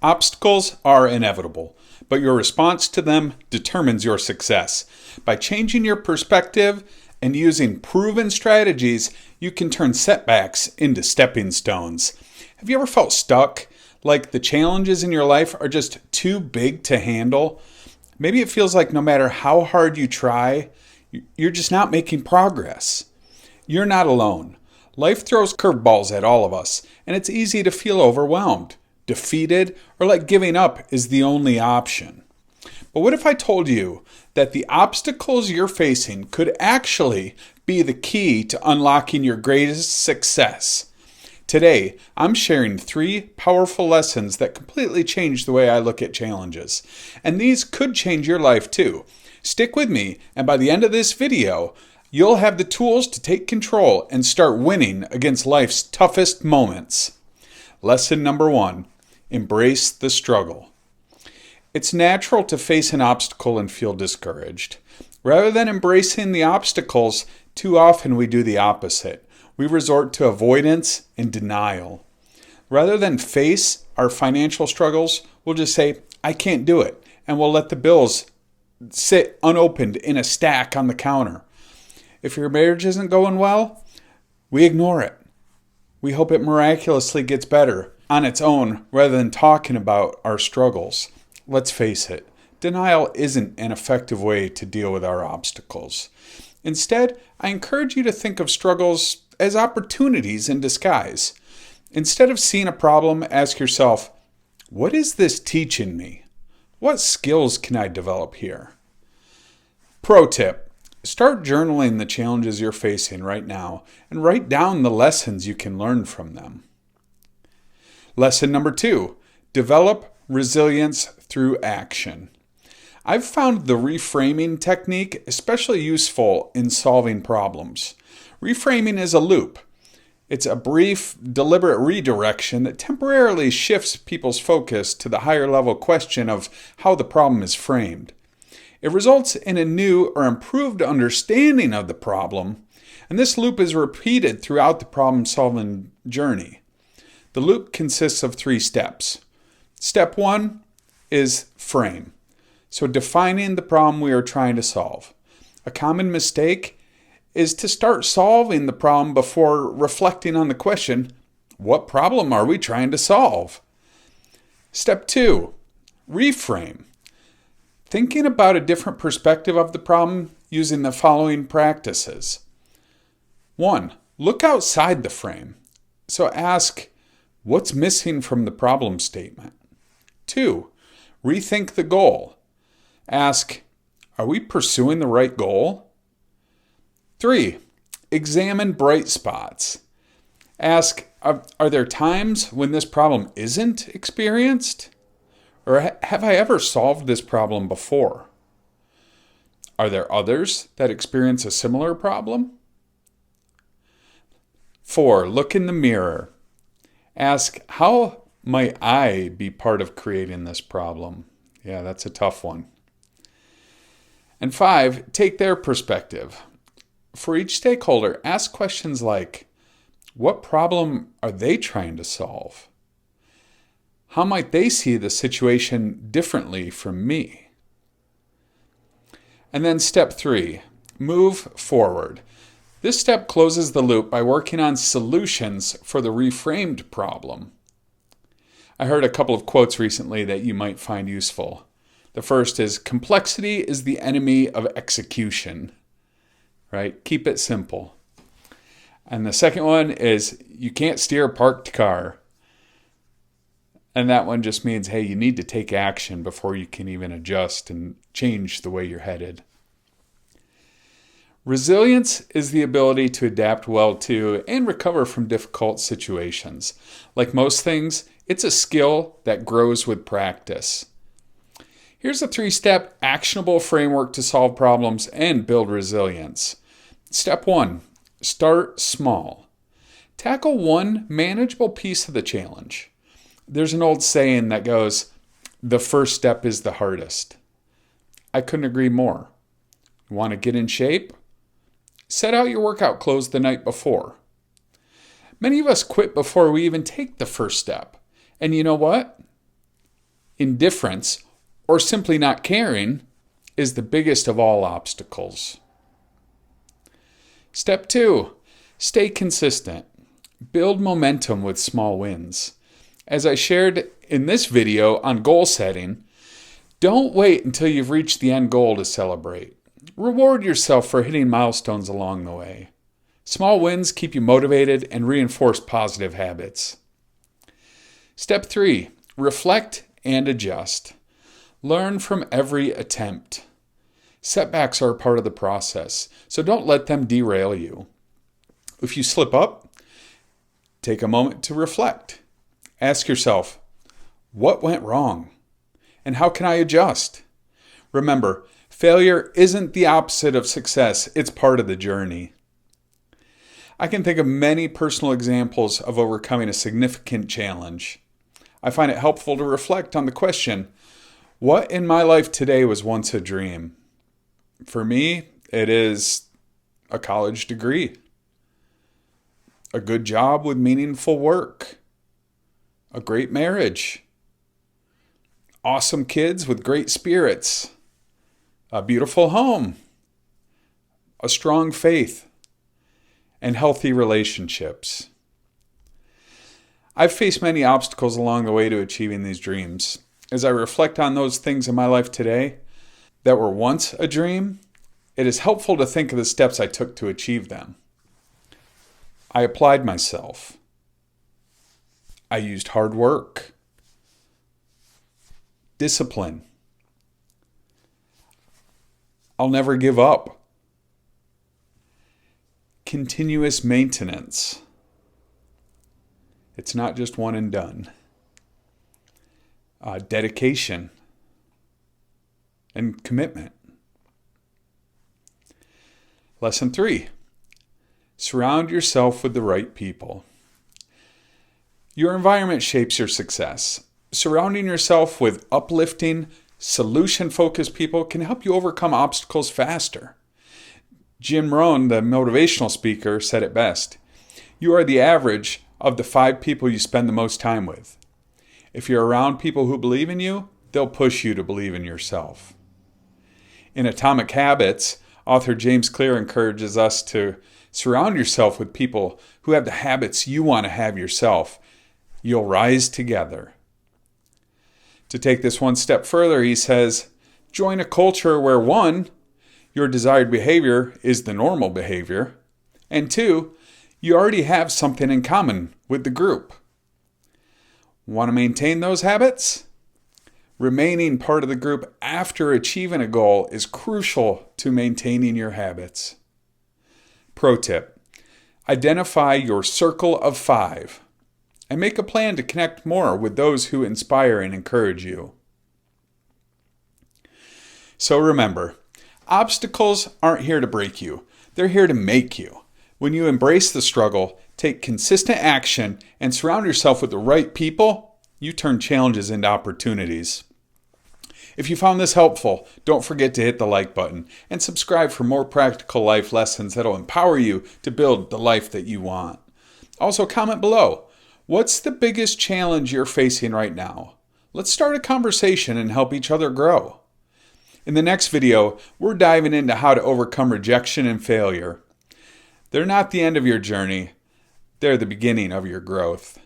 Obstacles are inevitable, but your response to them determines your success. By changing your perspective and using proven strategies, you can turn setbacks into stepping stones. Have you ever felt stuck? Like the challenges in your life are just too big to handle? Maybe it feels like no matter how hard you try, you're just not making progress. You're not alone. Life throws curveballs at all of us, and it's easy to feel overwhelmed, defeated, or like giving up is the only option. But what if I told you that the obstacles you're facing could actually be the key to unlocking your greatest success? Today, I'm sharing 3 powerful lessons that completely change the way I look at challenges. And these could change your life too. Stick with me, and by the end of this video, you'll have the tools to take control and start winning against life's toughest moments. Lesson number 1, embrace the struggle. It's natural to face an obstacle and feel discouraged. Rather than embracing the obstacles, too often we do the opposite. We resort to avoidance and denial. Rather than face our financial struggles, we'll just say, I can't do it, and we'll let the bills sit unopened in a stack on the counter. If your marriage isn't going well, we ignore it. We hope it miraculously gets better on its own rather than talking about our struggles. Let's face it, denial isn't an effective way to deal with our obstacles. Instead, I encourage you to think of struggles as opportunities in disguise. Instead of seeing a problem, ask yourself, what is this teaching me? What skills can I develop here? Pro tip. Start journaling the challenges you're facing right now and write down the lessons you can learn from them. Lesson number 2, develop resilience through action. I've found the reframing technique especially useful in solving problems. Reframing is a loop. It's a brief, deliberate redirection that temporarily shifts people's focus to the higher level question of how the problem is framed. It results in a new or improved understanding of the problem, and this loop is repeated throughout the problem-solving journey. The loop consists of 3 steps. Step 1 is frame, so defining the problem we are trying to solve. A common mistake is to start solving the problem before reflecting on the question, what problem are we trying to solve? Step 2, reframe. Thinking about a different perspective of the problem using the following practices. 1, look outside the frame. So ask, what's missing from the problem statement? 2, rethink the goal. Ask, are we pursuing the right goal? 3, examine bright spots. Ask, are there times when this problem isn't experienced? Or have I ever solved this problem before? Are there others that experience a similar problem? 4, look in the mirror. Ask, how might I be part of creating this problem? Yeah, that's a tough one. And 5, take their perspective. For each stakeholder, ask questions like, what problem are they trying to solve? How might they see the situation differently from me? And then step 3, move forward. This step closes the loop by working on solutions for the reframed problem. I heard a couple of quotes recently that you might find useful. The first is, complexity is the enemy of execution. Right? Keep it simple. And the second one is, you can't steer a parked car. And that one just means, hey, you need to take action before you can even adjust and change the way you're headed. Resilience is the ability to adapt well to and recover from difficult situations. Like most things, it's a skill that grows with practice. Here's a 3-step actionable framework to solve problems and build resilience. Step 1, start small. Tackle one manageable piece of the challenge. There's an old saying that goes, the first step is the hardest. I couldn't agree more. Want to get in shape? Set out your workout clothes the night before. Many of us quit before we even take the first step. And you know what? Indifference, or simply not caring, is the biggest of all obstacles. Step 2, stay consistent. Build momentum with small wins. As I shared in this video on goal setting, don't wait until you've reached the end goal to celebrate. Reward yourself for hitting milestones along the way. Small wins keep you motivated and reinforce positive habits. Step 3, reflect and adjust. Learn from every attempt. Setbacks are a part of the process, so don't let them derail you. If you slip up, take a moment to reflect. Ask yourself, what went wrong? And how can I adjust? Remember, failure isn't the opposite of success, it's part of the journey. I can think of many personal examples of overcoming a significant challenge. I find it helpful to reflect on the question, what in my life today was once a dream? For me, it is a college degree, a good job with meaningful work, a great marriage, awesome kids with great spirits, a beautiful home, a strong faith, and healthy relationships. I've faced many obstacles along the way to achieving these dreams. As I reflect on those things in my life today that were once a dream, it is helpful to think of the steps I took to achieve them. I applied myself. I used hard work, discipline. I'll never give up. Continuous maintenance. It's not just one and done. Dedication and commitment. Lesson 3, surround yourself with the right people. Your environment shapes your success. Surrounding yourself with uplifting, solution-focused people can help you overcome obstacles faster. Jim Rohn, the motivational speaker, said it best. You are the average of the 5 people you spend the most time with. If you're around people who believe in you, they'll push you to believe in yourself. In Atomic Habits, author James Clear encourages us to surround yourself with people who have the habits you want to have yourself. You'll rise together. To take this one step further, he says, join a culture where 1, your desired behavior is the normal behavior, and 2, you already have something in common with the group. Want to maintain those habits? Remaining part of the group after achieving a goal is crucial to maintaining your habits. Pro tip, identify your circle of 5 and make a plan to connect more with those who inspire and encourage you. So remember, obstacles aren't here to break you. They're here to make you. When you embrace the struggle, take consistent action, and surround yourself with the right people, you turn challenges into opportunities. If you found this helpful, don't forget to hit the like button and subscribe for more practical life lessons that will empower you to build the life that you want. Also, comment below. What's the biggest challenge you're facing right now? Let's start a conversation and help each other grow. In the next video, we're diving into how to overcome rejection and failure. They're not the end of your journey. They're the beginning of your growth.